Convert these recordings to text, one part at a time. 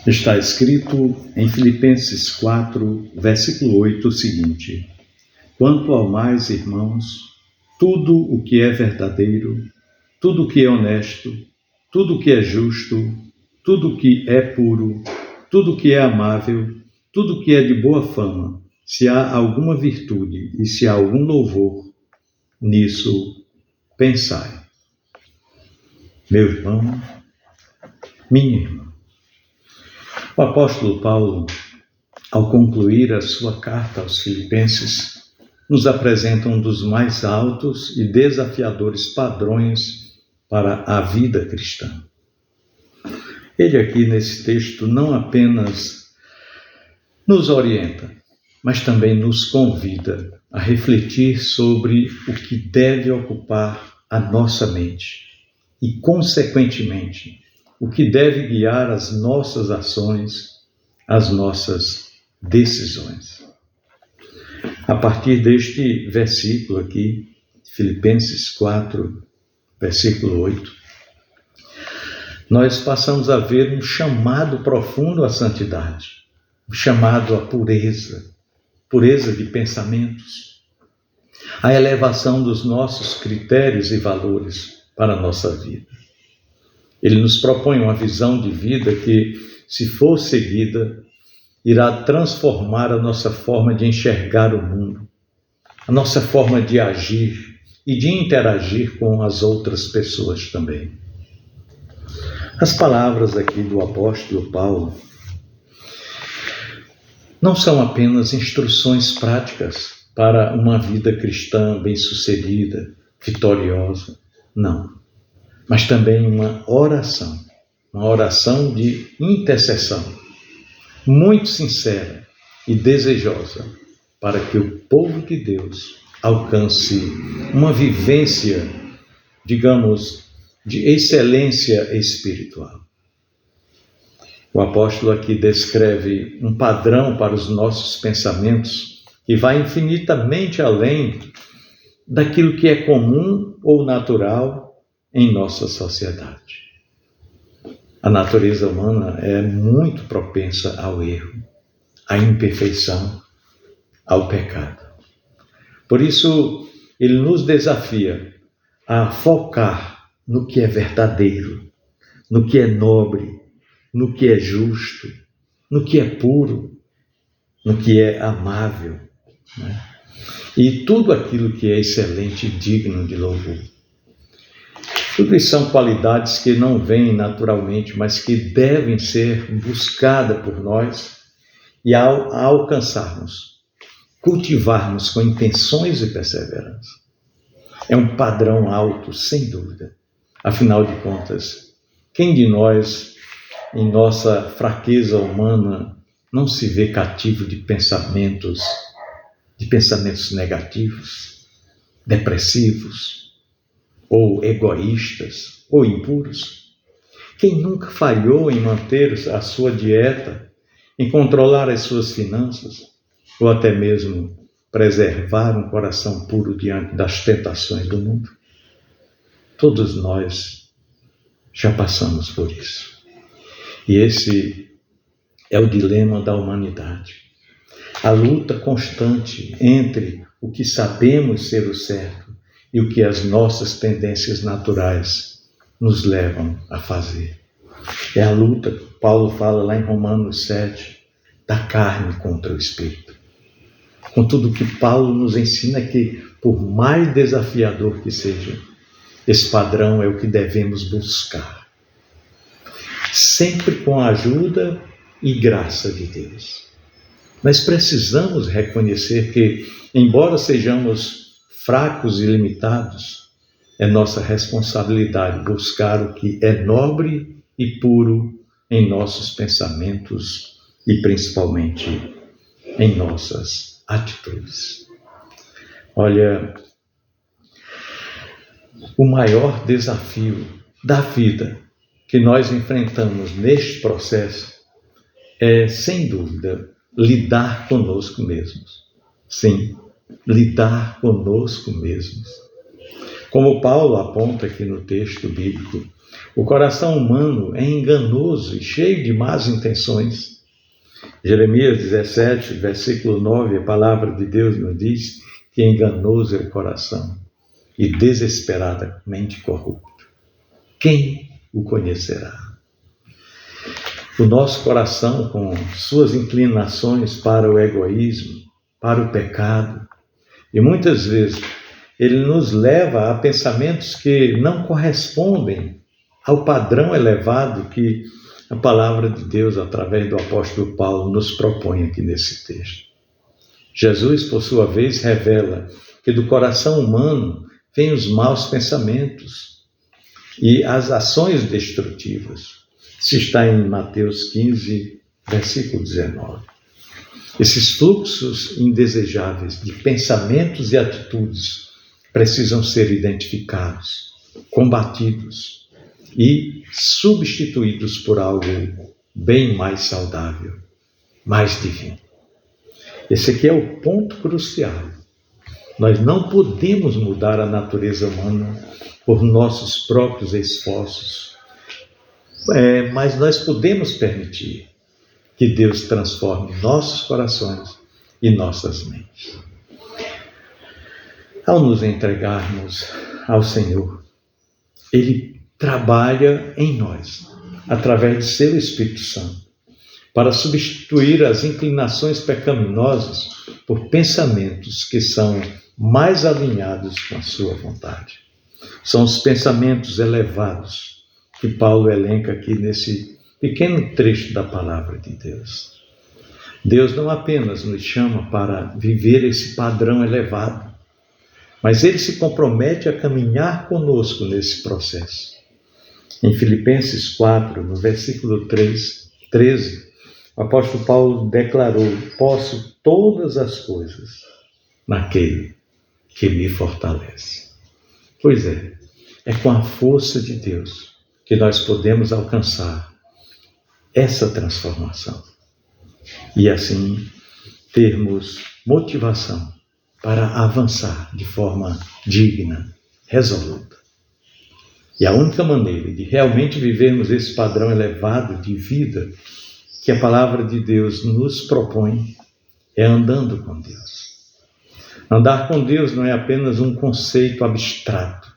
Está escrito em Filipenses 4, versículo 8, o seguinte: Quanto ao mais, irmãos, tudo o que é verdadeiro, tudo o que é honesto, tudo o que é justo, tudo o que é puro, tudo o que é amável, tudo o que é de boa fama, se há alguma virtude e se há algum louvor, nisso pensai. Meu irmão, minha irmã, o apóstolo Paulo, ao concluir a sua carta aos Filipenses, nos apresenta um dos mais altos e desafiadores padrões para a vida cristã. Ele aqui nesse texto não apenas nos orienta, mas também nos convida a refletir sobre o que deve ocupar a nossa mente e, consequentemente, o que deve guiar as nossas ações, as nossas decisões. A partir deste versículo aqui, Filipenses 4, versículo 8, nós passamos a ver um chamado profundo à santidade, um chamado à pureza de pensamentos, a elevação dos nossos critérios e valores para a nossa vida. Ele nos propõe uma visão de vida que, se for seguida, irá transformar a nossa forma de enxergar o mundo, a nossa forma de agir e de interagir com as outras pessoas também. As palavras aqui do apóstolo Paulo não são apenas instruções práticas para uma vida cristã bem-sucedida, vitoriosa, não. Mas também uma oração de intercessão, muito sincera e desejosa, para que o povo de Deus alcance uma vivência, digamos, de excelência espiritual. O apóstolo aqui descreve um padrão para os nossos pensamentos que vai infinitamente além daquilo que é comum ou natural em nossa sociedade. A natureza humana é muito propensa ao erro, à imperfeição, ao pecado. Por isso, ele nos desafia a focar no que é verdadeiro, no que é nobre, no que é justo, no que é puro, no que é amável, né? E tudo aquilo que é excelente e digno de louvor. Tudo isso são qualidades que não vêm naturalmente, mas que devem ser buscadas por nós e ao alcançarmos, cultivarmos com intenções e perseverança. É um padrão alto, sem dúvida. Afinal de contas, quem de nós, em nossa fraqueza humana, não se vê cativo de pensamentos negativos, depressivos, ou egoístas, ou impuros? Quem nunca falhou em manter a sua dieta, em controlar as suas finanças, ou até mesmo preservar um coração puro diante das tentações do mundo? Todos nós já passamos por isso. E esse é o dilema da humanidade. A luta constante entre o que sabemos ser o certo e o que as nossas tendências naturais nos levam a fazer. É a luta que Paulo fala lá em Romanos 7, da carne contra o espírito. Contudo, o que Paulo nos ensina é que, por mais desafiador que seja, esse padrão é o que devemos buscar, sempre com a ajuda e graça de Deus. Mas precisamos reconhecer que, embora sejamos fracos e limitados, é nossa responsabilidade buscar o que é nobre e puro em nossos pensamentos e principalmente em nossas atitudes. Olha, o maior desafio da vida que nós enfrentamos neste processo é, sem dúvida, lidar conosco mesmos. Sim, lidar conosco mesmos. Como Paulo aponta aqui no texto bíblico, O coração humano é enganoso e cheio de más intenções. Jeremias 17, versículo 9, a palavra de Deus nos diz que enganoso é o coração e desesperadamente corrupto. Quem o conhecerá? O nosso coração, com suas inclinações para o egoísmo, para o pecado, e muitas vezes ele nos leva a pensamentos que não correspondem ao padrão elevado que a palavra de Deus, através do apóstolo Paulo, nos propõe aqui nesse texto. Jesus, por sua vez, revela que do coração humano vêm os maus pensamentos e as ações destrutivas. Isso está em Mateus 15, versículo 19. Esses fluxos indesejáveis de pensamentos e atitudes precisam ser identificados, combatidos e substituídos por algo bem mais saudável, mais divino. Esse aqui é o ponto crucial. Nós não podemos mudar a natureza humana por nossos próprios esforços, mas nós podemos permitir que Deus transforme nossos corações e nossas mentes. Ao nos entregarmos ao Senhor, Ele trabalha em nós, através de seu Espírito Santo, para substituir as inclinações pecaminosas por pensamentos que são mais alinhados com a sua vontade. São os pensamentos elevados que Paulo elenca aqui nesse pequeno trecho da palavra de Deus. Deus não apenas nos chama para viver esse padrão elevado, mas Ele se compromete a caminhar conosco nesse processo. Em Filipenses 4, no versículo 13, o apóstolo Paulo declarou: posso todas as coisas naquele que me fortalece. Pois é com a força de Deus que nós podemos alcançar essa transformação e assim termos motivação para avançar de forma digna, resoluta. E a única maneira de realmente vivermos esse padrão elevado de vida que a palavra de Deus nos propõe é andando com Deus. Andar com Deus não é apenas um conceito abstrato,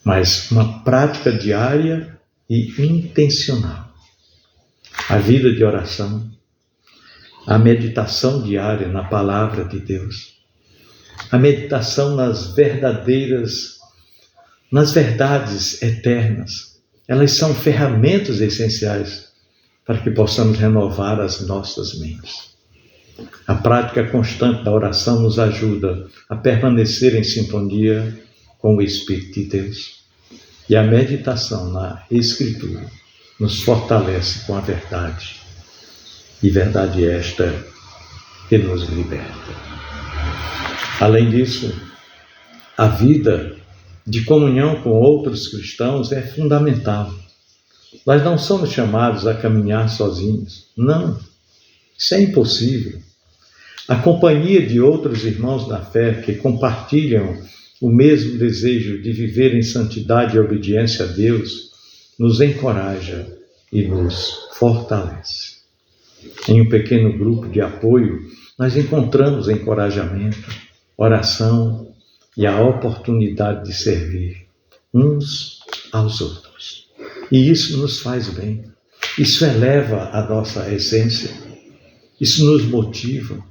mas uma prática diária e intencional. A vida de oração, a meditação diária na palavra de Deus, a meditação nas verdades eternas, elas são ferramentas essenciais para que possamos renovar as nossas mentes. A prática constante da oração nos ajuda a permanecer em sintonia com o Espírito de Deus. E a meditação na Escritura nos fortalece com a verdade. E verdade esta que nos liberta. Além disso, a vida de comunhão com outros cristãos é fundamental. Nós não somos chamados a caminhar sozinhos. Não, isso é impossível. A companhia de outros irmãos na fé que compartilham o mesmo desejo de viver em santidade e obediência a Deus nos encoraja e nos fortalece. Em um pequeno grupo de apoio, nós encontramos encorajamento, oração e a oportunidade de servir uns aos outros. E isso nos faz bem, isso eleva a nossa essência, isso nos motiva,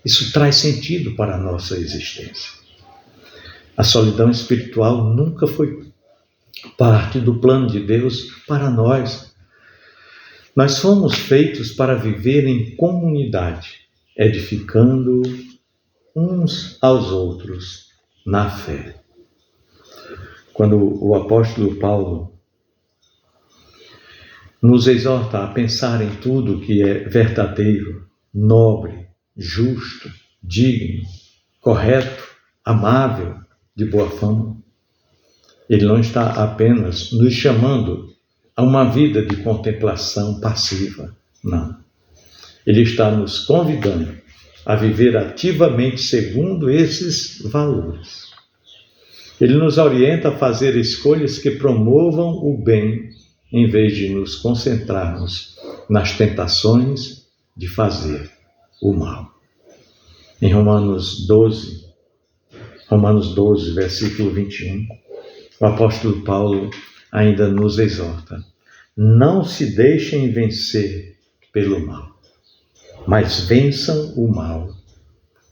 isso traz sentido para a nossa existência. A solidão espiritual nunca foi parte do plano de Deus para nós. Nós fomos feitos para viver em comunidade, edificando uns aos outros na fé. Quando o apóstolo Paulo nos exorta a pensar em tudo que é verdadeiro, nobre, justo, digno, correto, amável, de boa fama, ele não está apenas nos chamando a uma vida de contemplação passiva, não. Ele está nos convidando a viver ativamente segundo esses valores. Ele nos orienta a fazer escolhas que promovam o bem, em vez de nos concentrarmos nas tentações de fazer o mal. Em Romanos 12, versículo 21, o apóstolo Paulo ainda nos exorta: não se deixem vencer pelo mal, mas vençam o mal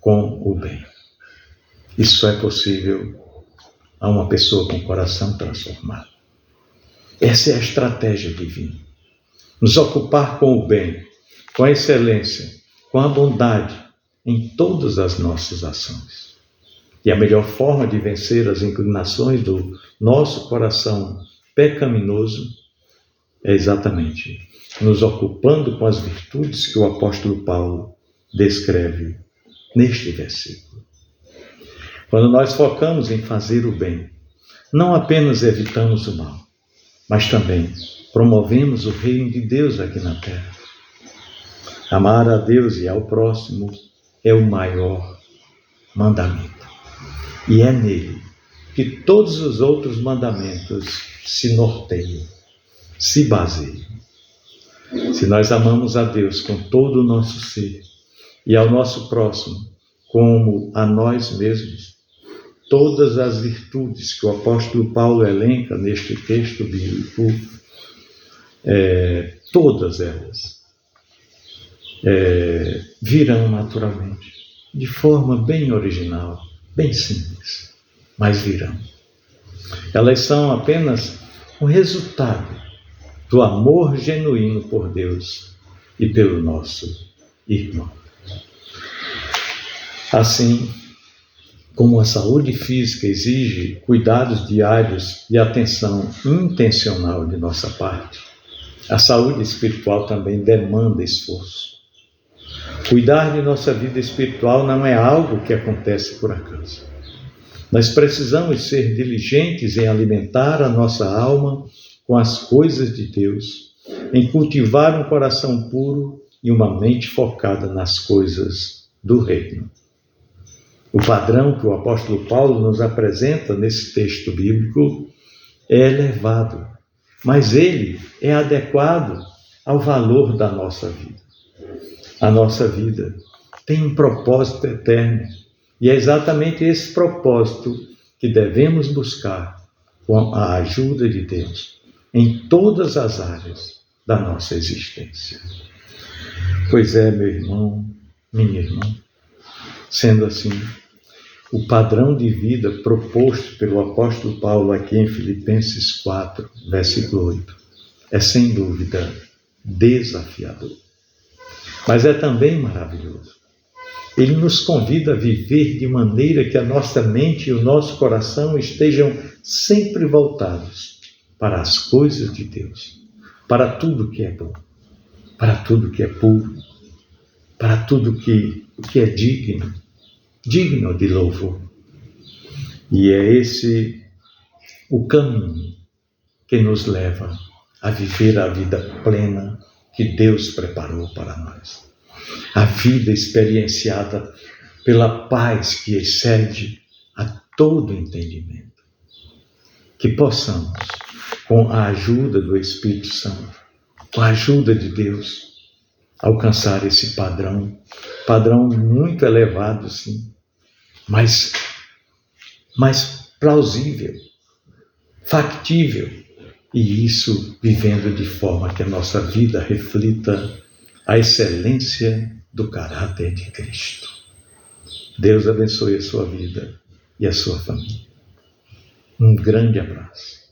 com o bem. Isso é possível a uma pessoa com o coração transformado. Essa é a estratégia divina. Nos ocupar com o bem, com a excelência, com a bondade em todas as nossas ações. E a melhor forma de vencer as inclinações do nosso coração pecaminoso é exatamente nos ocupando com as virtudes que o apóstolo Paulo descreve neste versículo. Quando nós focamos em fazer o bem, não apenas evitamos o mal, mas também promovemos o reino de Deus aqui na terra. Amar a Deus e ao próximo é o maior mandamento. E é nele que todos os outros mandamentos se norteiam, se baseiam. Se nós amamos a Deus com todo o nosso ser e ao nosso próximo como a nós mesmos, todas as virtudes que o apóstolo Paulo elenca neste texto bíblico, todas elas virão naturalmente, de forma bem original, bem simples, mas virão. Elas são apenas um resultado do amor genuíno por Deus e pelo nosso irmão. Assim, como a saúde física exige cuidados diários e atenção intencional de nossa parte, a saúde espiritual também demanda esforço. Cuidar de nossa vida espiritual não é algo que acontece por acaso. Nós precisamos ser diligentes em alimentar a nossa alma com as coisas de Deus, em cultivar um coração puro e uma mente focada nas coisas do reino. O padrão que o apóstolo Paulo nos apresenta nesse texto bíblico é elevado, mas ele é adequado ao valor da nossa vida. A nossa vida tem um propósito eterno, e é exatamente esse propósito que devemos buscar com a ajuda de Deus em todas as áreas da nossa existência. Pois é, meu irmão, minha irmã, sendo assim, o padrão de vida proposto pelo apóstolo Paulo aqui em Filipenses 4, versículo 8, é sem dúvida desafiador, mas é também maravilhoso. Ele nos convida a viver de maneira que a nossa mente e o nosso coração estejam sempre voltados para as coisas de Deus, para tudo que é bom, para tudo que é puro, para tudo que é digno de louvor. E é esse o caminho que nos leva a viver a vida plena que Deus preparou para nós. A vida experienciada pela paz que excede a todo entendimento. Que possamos, com a ajuda do Espírito Santo, com a ajuda de Deus, alcançar esse padrão muito elevado, sim, mas plausível, factível, e isso vivendo de forma que a nossa vida reflita a excelência do caráter de Cristo. Deus abençoe a sua vida e a sua família. Um grande abraço.